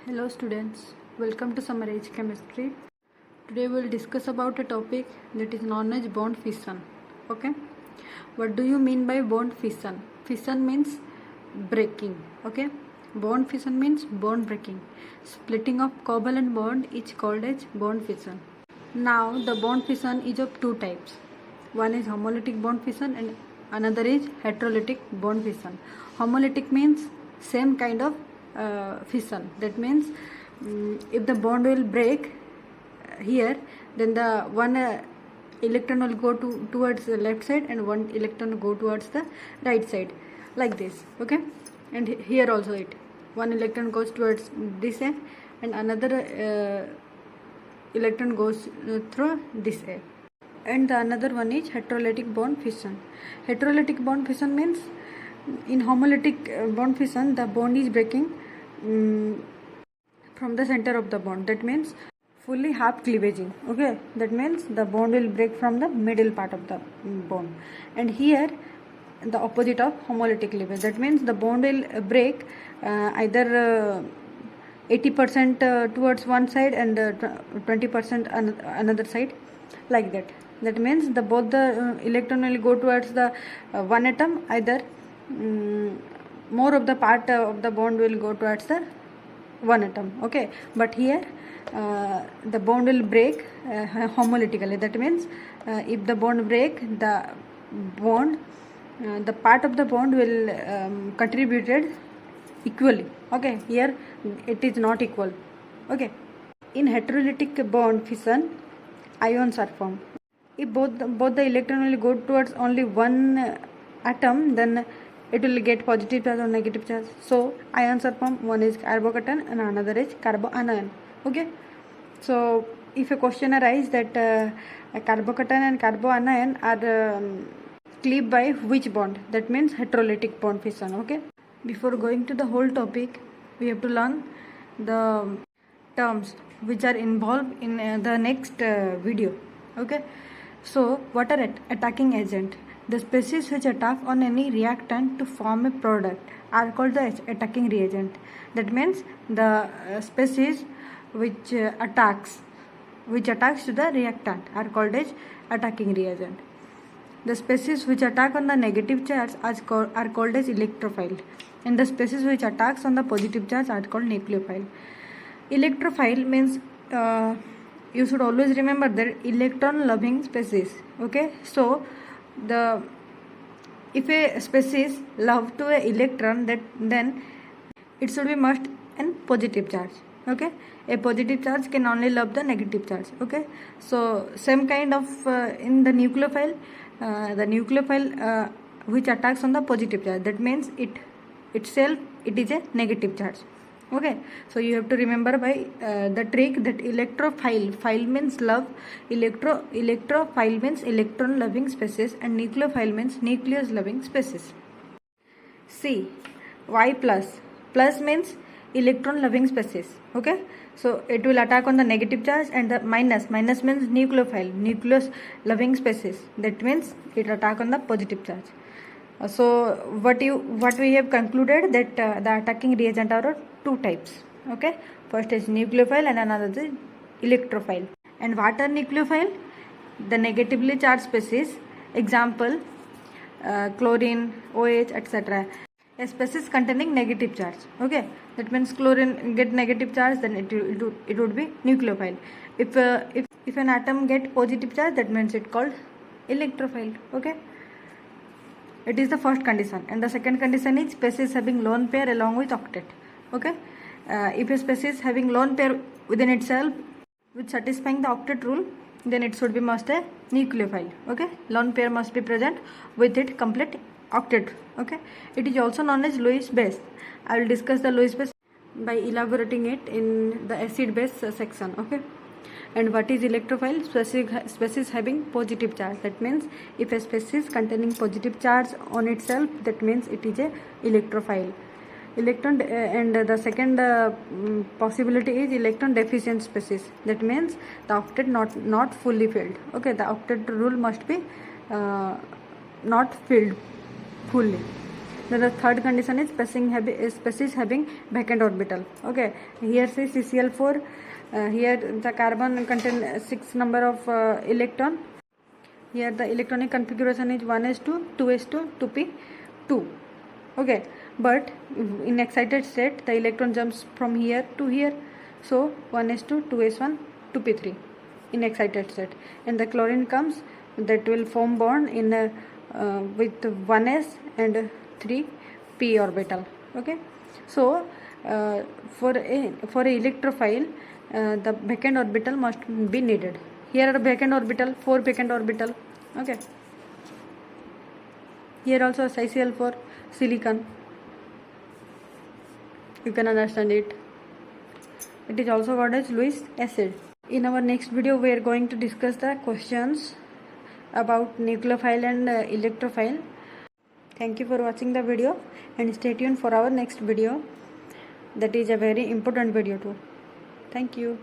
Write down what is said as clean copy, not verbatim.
Hello students, welcome to Summer Age Chemistry. Today we will discuss about a topic that is known as bond fission. Okay, what do you mean by bond fission? Fission means breaking. Okay, bond fission means bond breaking. Splitting of covalent bond is called as bond fission. Now the bond fission is of two types. One is homolytic bond fission and another is heterolytic bond fission. Homolytic means same kind of fission. That means if the bond will break here, then the one electron will go towards the left side and one electron will go towards the right side, like this. Okay, and here also one electron goes towards this end and another electron goes through this end. And the another one is heterolytic bond fission. Heterolytic bond fission means in homolytic bond fission the bond is breaking from the center of the bond. That means fully half cleavaging. Okay, that means the bond will break from the middle part of the bond. And here the opposite of homolytic cleavage. That means the bond will break either 80% towards one side and 20% another side, like that. That means both the electron will go towards the one atom, either more of the part of the bond will go towards the one atom. Okay, but here the bond will break homolytically. That means if the bond break, the part of the bond will contributed equally. Okay, here it is not equal. Okay, in heterolytic bond fission ions are formed. If both the electron will go towards only one atom, then it will get positive charge or negative charge. So ions are formed. One is carbocation and another is carboanion. Okay, so if a question arises that carbocation and carboanion are cleaved by which bond, that means heterolytic bond fission. Okay, before going to the whole topic, we have to learn the terms which are involved in the next video. Okay, so what are attacking agent? The species which attack on any reactant to form a product are called the attacking reagent. That means the species which attacks to the reactant are called as attacking reagent. The species which attack on the negative charge are called as electrophile, and the species which attacks on the positive charge are called nucleophile. Electrophile means you should always remember that electron loving species. Okay, so if a species love to a electron, then it should be must an positive charge. Okay, a positive charge can only love the negative charge. Okay, so same kind of in the nucleophile which attacks on the positive charge, that means it is a negative charge. Okay, so you have to remember by the trick that electrophile means love, electrophile means electron loving species, and nucleophile means nucleus loving species. C, Y plus means electron loving species. Okay, so it will attack on the negative charge, and the minus means nucleophile, nucleus loving species. That means it attack on the positive charge. So what we have concluded that the attacking reagent are of two types. Okay, first is nucleophile and another is electrophile. And what are nucleophile? The negatively charged species, example chlorine, OH, etc. A species containing negative charge. Okay, that means chlorine get negative charge, then it would be nucleophile. If an atom get positive charge, that means it called electrophile. Okay, it is the first condition. And the second condition is species having lone pair along with octet. Okay, if a species having lone pair within itself with satisfying the octet rule, then it should be must a nucleophile. Okay, lone pair must be present with it complete octet. Okay, it is also known as Lewis base. I will discuss the Lewis base by elaborating it in the acid base section. Okay, and what is electrophile? Species having positive charge. That means if a species containing positive charge on itself, that means it is a electrophile. And the second possibility is electron deficient species. That means the octet not fully filled. Okay, the octet rule must be not filled fully. The third condition is species having vacant orbital. Okay, here say CCl4. Here the carbon contain 6 number of electron. Here the electronic configuration is 1s2, 2s2, 2p2. Okay, but in excited state the electron jumps from here to here, so 1s2, 2s1, 2p3 in excited state, and the chlorine comes, that will form bond in with 1s and 3p orbital. Okay, so for a electrophile the vacant orbital must be needed. Here are vacant orbital, 4 vacant orbital. Okay, here also CCl4, silicon, you can understand it. It is also called as Lewis acid. In our next video we are going to discuss the questions about nucleophile and electrophile. Thank you for watching the video, and stay tuned for our next video. That is a very important video too. Thank you.